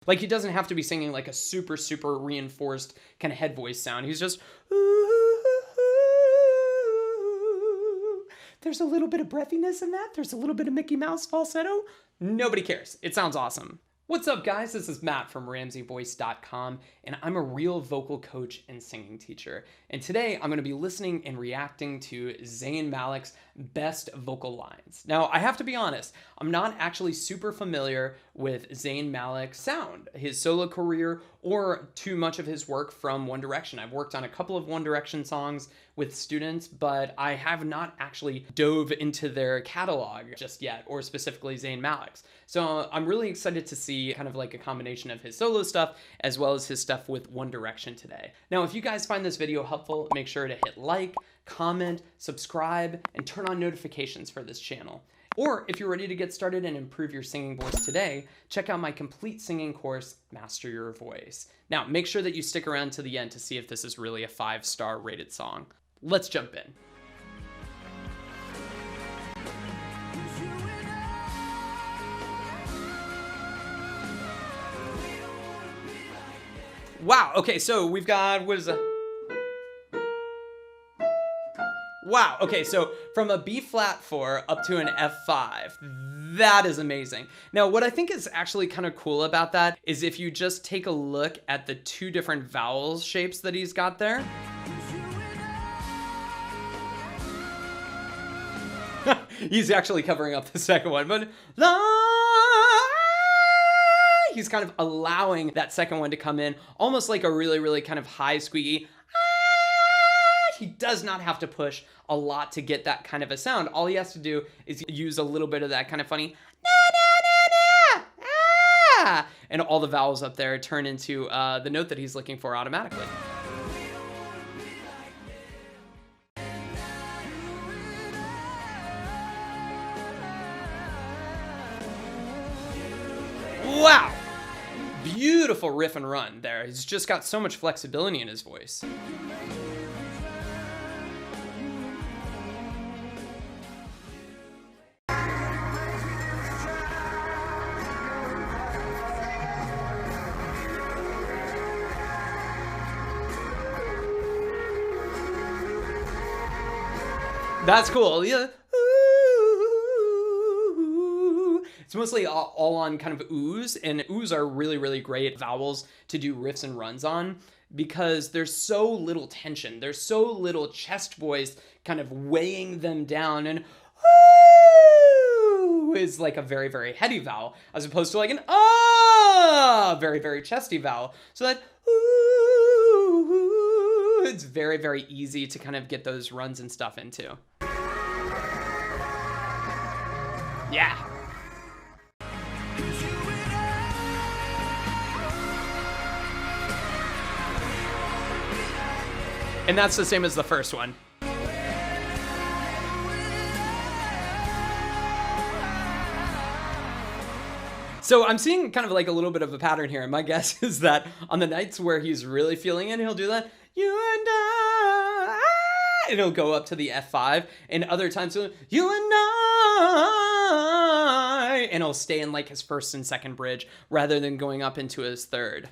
Like, he doesn't have to be singing like a super, super reinforced kind of head voice sound. He's just, ooh, there's a little bit of breathiness in that. There's a little bit of Mickey Mouse falsetto. Nobody cares. It sounds awesome. What's up, guys? This is Matt from RamseyVoice.com, and I'm a real vocal coach and singing teacher. And today I'm going to be listening and reacting to Zayn Malik's best vocal lines. Now, I have to be honest, I'm not actually super familiar with Zayn Malik's sound, his solo career, or too much of his work from One Direction. I've worked on a couple of One Direction songs with students, but I have not actually dove into their catalog just yet, or specifically Zayn Malik's. So I'm really excited to see kind of like a combination of his solo stuff as well as his stuff with One Direction today. Now, if you guys find this video helpful, make sure to hit like, comment, subscribe, and turn on notifications for this channel. Or if you're ready to get started and improve your singing voice today, check out my complete singing course, Master Your Voice. Now, make sure that you stick around to the end to see if this is really a 5-star rated song. Let's jump in. Wow, okay, so we've got, what is that? Wow, okay, so from a B flat 4 up to an F5, that is amazing. Now, what I think is actually kind of cool about that is if you just take a look at the two different vowel shapes that he's got there. He's actually covering up the second one, but he's kind of allowing that second one to come in almost like a really, really kind of high squeaky. He does not have to push a lot to get that kind of a sound. All he has to do is use a little bit of that kind of funny na, na, na, na, ah, and all the vowels up there turn into the note that he's looking for automatically. Wow! Beautiful riff and run there. He's just got so much flexibility in his voice. That's cool. Yeah. It's mostly all on kind of oohs, and oohs are really, really great vowels to do riffs and runs on because there's so little tension. There's so little chest voice kind of weighing them down, and ooh is like a very, very heady vowel as opposed to like an ah, very, very chesty vowel. So that ooh, it's very, very easy to kind of get those runs and stuff into. Yeah. And that's the same as the first one. So I'm seeing kind of like a little bit of a pattern here, and my guess is that on the nights where he's really feeling it, he'll do that, you and I, and he'll go up to the F5, and other times he'll, you and I, and he'll stay in like his first and second bridge rather than going up into his third.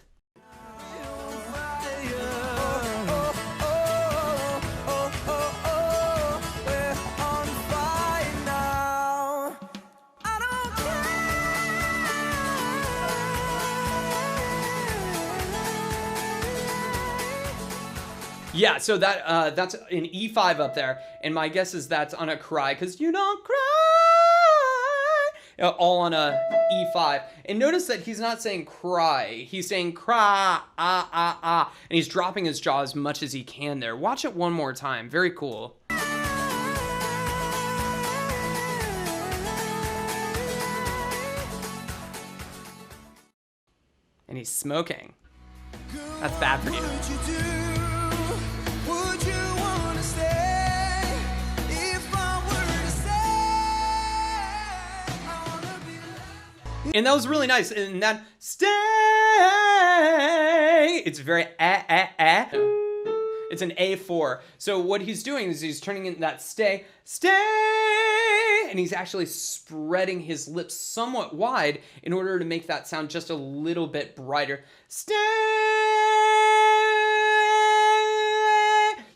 Yeah, so that that's an E5 up there, and my guess is that's on a cry, because you don't cry, all on a E5. And notice that he's not saying cry, he's saying cry, ah, ah, ah, and he's dropping his jaw as much as he can there. Watch it one more time, very cool. And he's smoking. That's bad for you. And that was really nice. And that stay, it's very It's an A4. So what he's doing is he's turning in that stay, and he's actually spreading his lips somewhat wide in order to make that sound just a little bit brighter. Stay.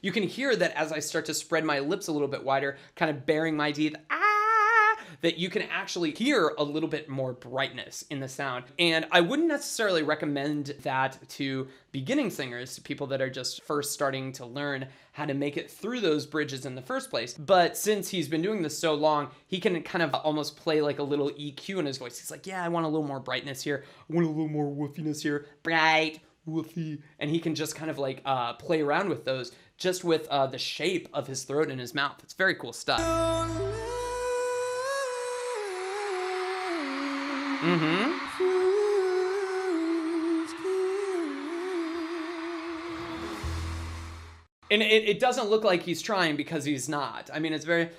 You can hear that as I start to spread my lips a little bit wider, kind of baring my teeth, that you can actually hear a little bit more brightness in the sound. And I wouldn't necessarily recommend that to beginning singers, to people that are just first starting to learn how to make it through those bridges in the first place. But since he's been doing this so long, he can kind of almost play like a little EQ in his voice. He's like, yeah, I want a little more brightness here. I want a little more woofiness here. Bright, woofy. And he can just kind of like play around with those just with the shape of his throat and his mouth. It's very cool stuff. And it doesn't look like he's trying because he's not. I mean, it's very...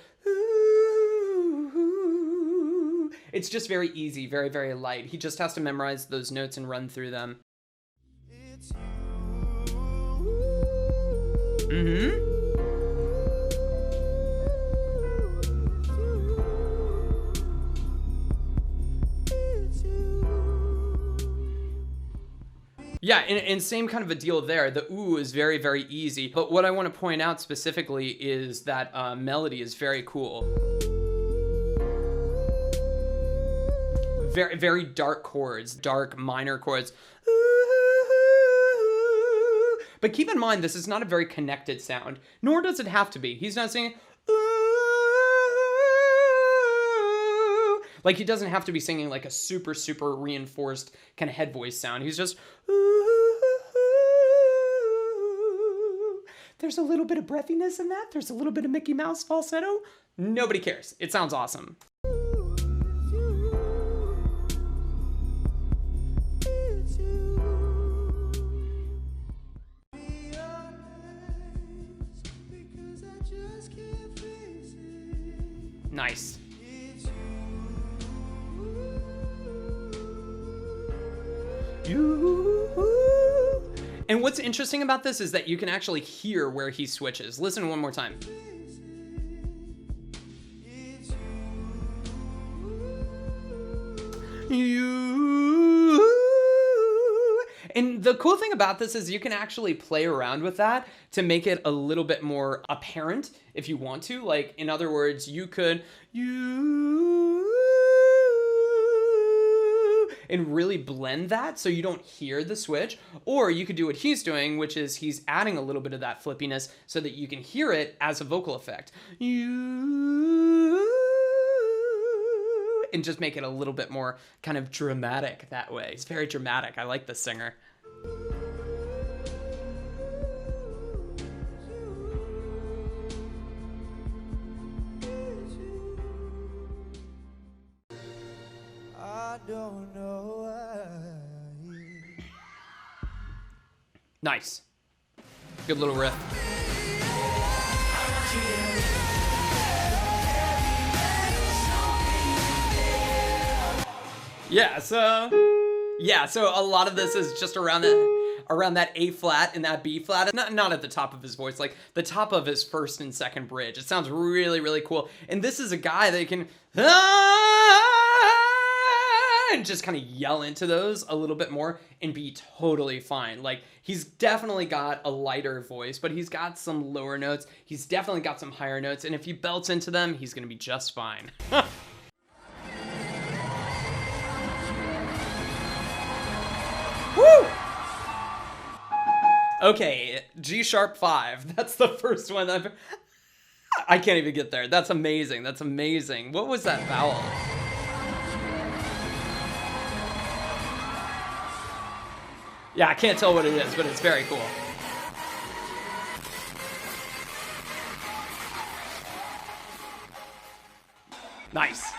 It's just very easy, very, very light. He just has to memorize those notes and run through them. Yeah, and same kind of a deal there. The ooh is very, very easy. But what I want to point out specifically is that melody is very cool. Very, very dark chords, dark minor chords. But keep in mind, this is not a very connected sound, nor does it have to be. He's not singing, ooh. Like, he doesn't have to be singing like a super, super reinforced kind of head voice sound. He's just, ooh. There's a little bit of breathiness in that. There's a little bit of Mickey Mouse falsetto. Nobody cares. It sounds awesome. Nice. And what's interesting about this is that you can actually hear where he switches. Listen one more time. And the cool thing about this is you can actually play around with that to make it a little bit more apparent if you want to. Like, in other words, you could, and really blend that so you don't hear the switch. Or you could do what he's doing, which is he's adding a little bit of that flippiness so that you can hear it as a vocal effect. And just make it a little bit more kind of dramatic that way. It's very dramatic. I like this singer. I don't know why. Nice. Good little riff. Yeah, so a lot of this is just around that A flat and that B flat. Not at the top of his voice, like the top of his first and second bridge. It sounds really, really cool. And this is a guy that can and just kind of yell into those a little bit more and be totally fine. Like, he's definitely got a lighter voice, but he's got some lower notes. He's definitely got some higher notes. And if he belts into them, he's gonna be just fine. Woo! Okay, G sharp 5. That's the first one I can't even get there. That's amazing. That's amazing. What was that vowel? Yeah, I can't tell what it is, but it's very cool. Nice.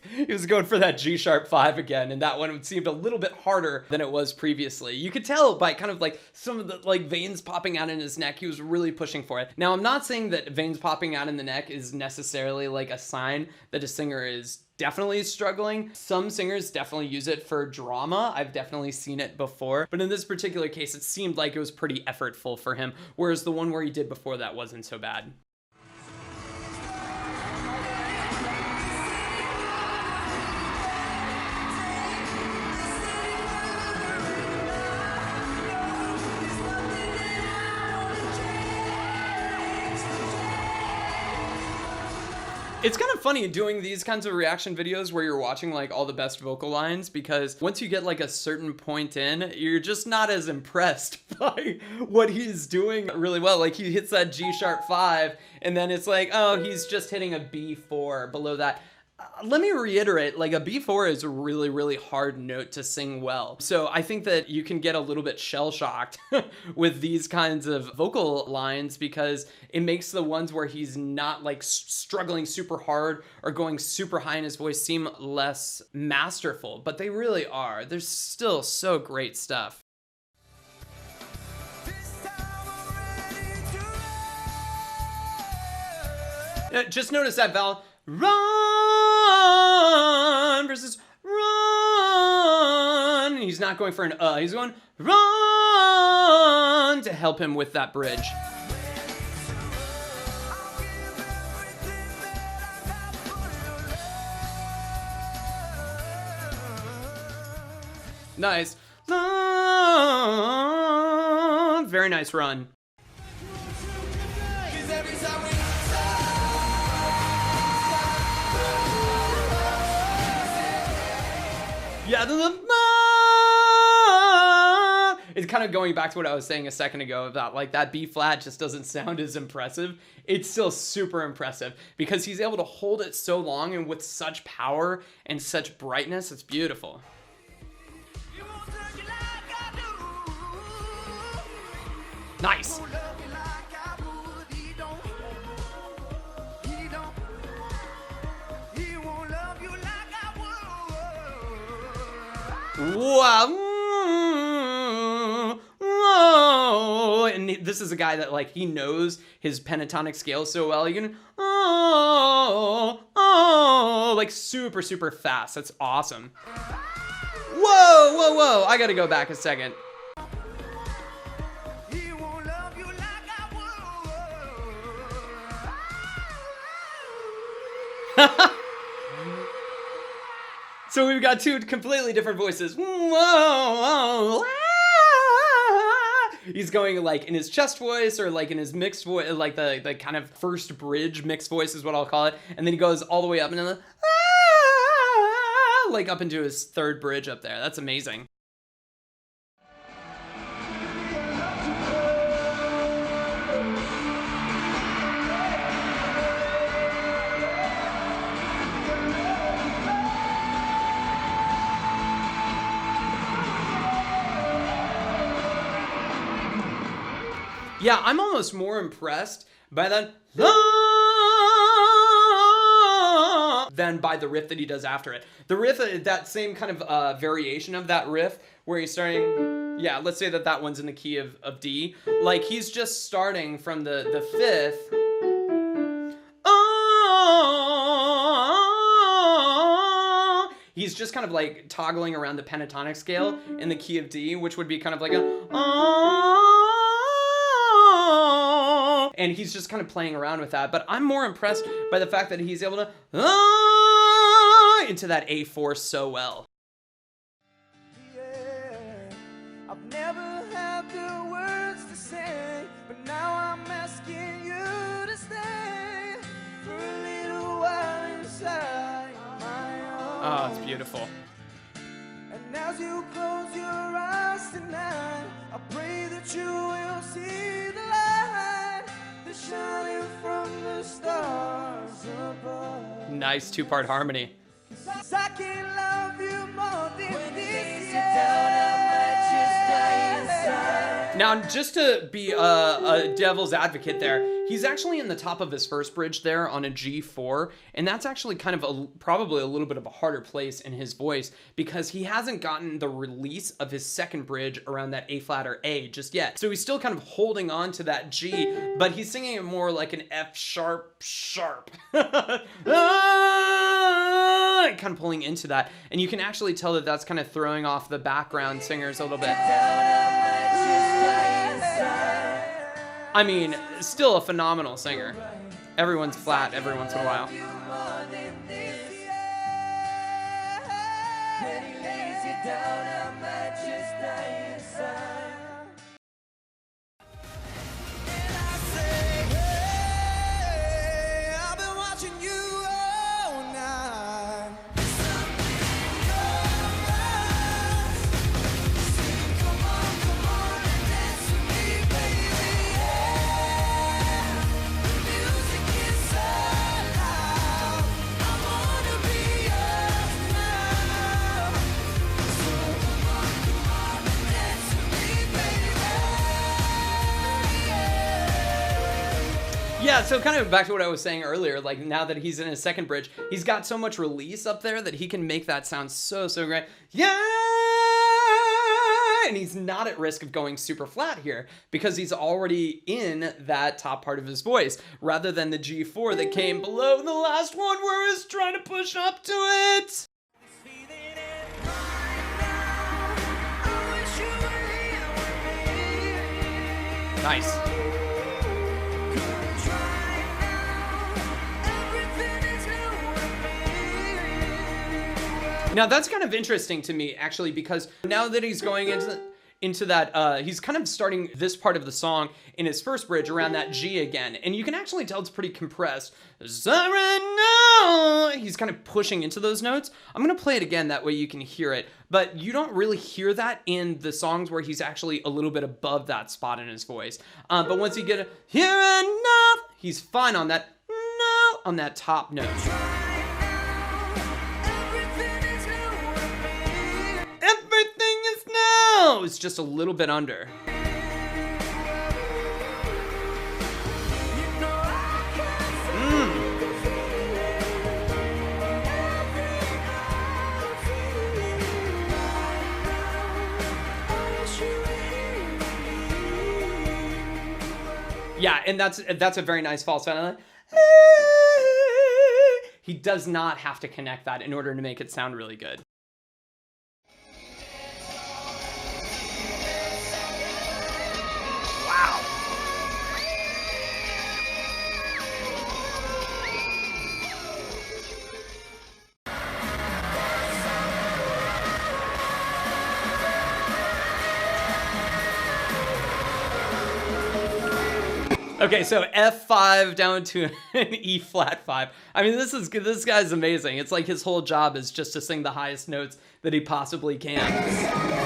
He was going for that G sharp 5 again, and that one seemed a little bit harder than it was previously. You could tell by kind of like some of the like veins popping out in his neck. He was really pushing for it. Now, I'm not saying that veins popping out in the neck is necessarily like a sign that a singer is definitely struggling. Some singers definitely use it for drama. I've definitely seen it before. But in this particular case, it seemed like it was pretty effortful for him, whereas the one where he did before that wasn't so bad. It's kind of funny doing these kinds of reaction videos where you're watching like all the best vocal lines, because once you get like a certain point in, you're just not as impressed by what he's doing really well. Like he hits that G sharp 5 and then it's like, oh, he's just hitting a B4 below that. Let me reiterate, like a B4 is a really, really hard note to sing well. So I think that you can get a little bit shell-shocked with these kinds of vocal lines, because it makes the ones where he's not like struggling super hard or going super high in his voice seem less masterful, but they really are. They're still so great stuff. Just notice that vowel, run versus run. He's not going for an he's going run to help him with that bridge. Nice. Very nice run. Yeah, it's kind of going back to what I was saying a second ago about like that B flat just doesn't sound as impressive. It's still super impressive because he's able to hold it so long and with such power and such brightness. It's beautiful. Nice. Wow. Whoa. And this is a guy that like he knows his pentatonic scale so well. You can like super, super fast. That's awesome. Whoa, whoa, whoa. I gotta go back a second. So we've got two completely different voices. Whoa, whoa, he's going like in his chest voice or like in his mixed voice, like the kind of first bridge mixed voice is what I'll call it. And then he goes all the way up and then like up into his third bridge up there. That's amazing. Yeah, I'm almost more impressed by that than by the riff that he does after it. The riff, that same kind of variation of that riff where he's starting, yeah, let's say that one's in the key of D. Like he's just starting from the fifth. He's just kind of like toggling around the pentatonic scale in the key of D, which would be kind of like a and he's just kind of playing around with that. But I'm more impressed by the fact that he's able to into that A4 so well. Yeah, I've never had the words to say, but now I'm asking you to stay for a little while inside my arms. Oh, it's beautiful. And as you close your eyes tonight, I pray that you will see the light that's shining from the stars above. Nice two-part harmony. 'Cause I can't love you more than this, Now, just to be a devil's advocate there, he's actually in the top of his first bridge there on a G4, and that's actually kind of probably a little bit of a harder place in his voice because he hasn't gotten the release of his second bridge around that A flat or A just yet. So he's still kind of holding on to that G, but he's singing it more like an F sharp sharp. kind of pulling into that. And you can actually tell that that's kind of throwing off the background singers a little bit. I mean, still a phenomenal singer. Everyone's flat every once in a while. Yeah, so kind of back to what I was saying earlier, like now that he's in his second bridge, he's got so much release up there that he can make that sound so great. Yeah! And he's not at risk of going super flat here because he's already in that top part of his voice, rather than the G4 that came below the last one where he's trying to push up to it. Nice. Now that's kind of interesting to me, actually, because now that he's going into that, he's kind of starting this part of the song in his first bridge around that G again, and you can actually tell it's pretty compressed. He's kind of pushing into those notes. I'm gonna play it again, that way you can hear it, but you don't really hear that in the songs where he's actually a little bit above that spot in his voice. But once you get a here enough, he's fine on that no on that top note. It's just a little bit under. Yeah, and that's a very nice falsetto. He does not have to connect that in order to make it sound really good. Okay, so F5 down to an E flat 5. I mean, this guy's amazing. It's like his whole job is just to sing the highest notes that he possibly can.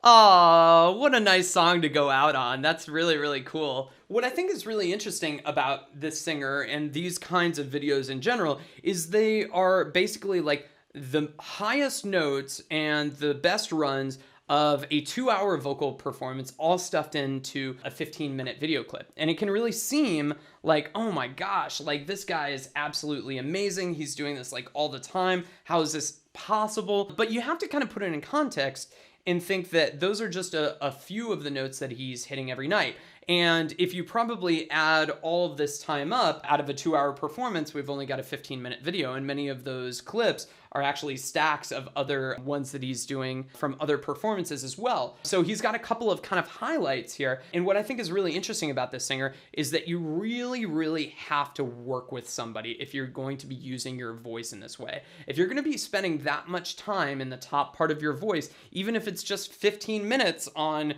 Oh, what a nice song to go out on. That's really cool. What I think is really interesting about this singer and these kinds of videos in general is they are basically like the highest notes and the best runs of a 2-hour vocal performance all stuffed into a 15-minute video clip. And it can really seem like, oh my gosh, like this guy is absolutely amazing. He's doing this like all the time. How is this possible? But you have to kind of put it in context and think that those are just a few of the notes that he's hitting every night. And if you probably add all of this time up out of a 2-hour performance, we've only got a 15-minute video, and many of those clips are actually stacks of other ones that he's doing from other performances as well. So he's got a couple of kind of highlights here. And what I think is really interesting about this singer is that you really have to work with somebody if you're going to be using your voice in this way. If you're going to be spending that much time in the top part of your voice, even if it's just 15 minutes on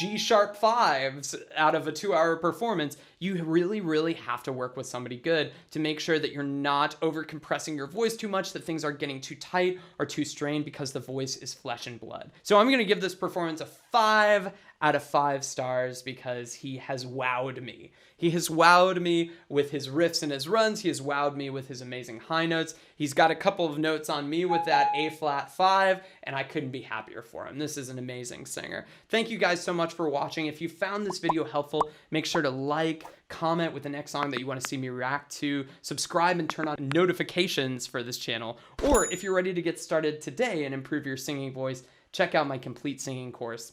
G sharp 5s out of a 2-hour performance, You really, really have to work with somebody good to make sure that you're not over compressing your voice too much, that things are getting too tight or too strained, because the voice is flesh and blood. So I'm going to give this performance a 5 out of 5 stars because he has wowed me. He has wowed me with his riffs and his runs. He has wowed me with his amazing high notes. He's got a couple of notes on me with that A flat 5, and I couldn't be happier for him. This is an amazing singer. Thank you guys so much for watching. If you found this video helpful, make sure to like, comment with the next song that you want to see me react to, subscribe and turn on notifications for this channel. Or if you're ready to get started today and improve your singing voice, check out my complete singing course, Matt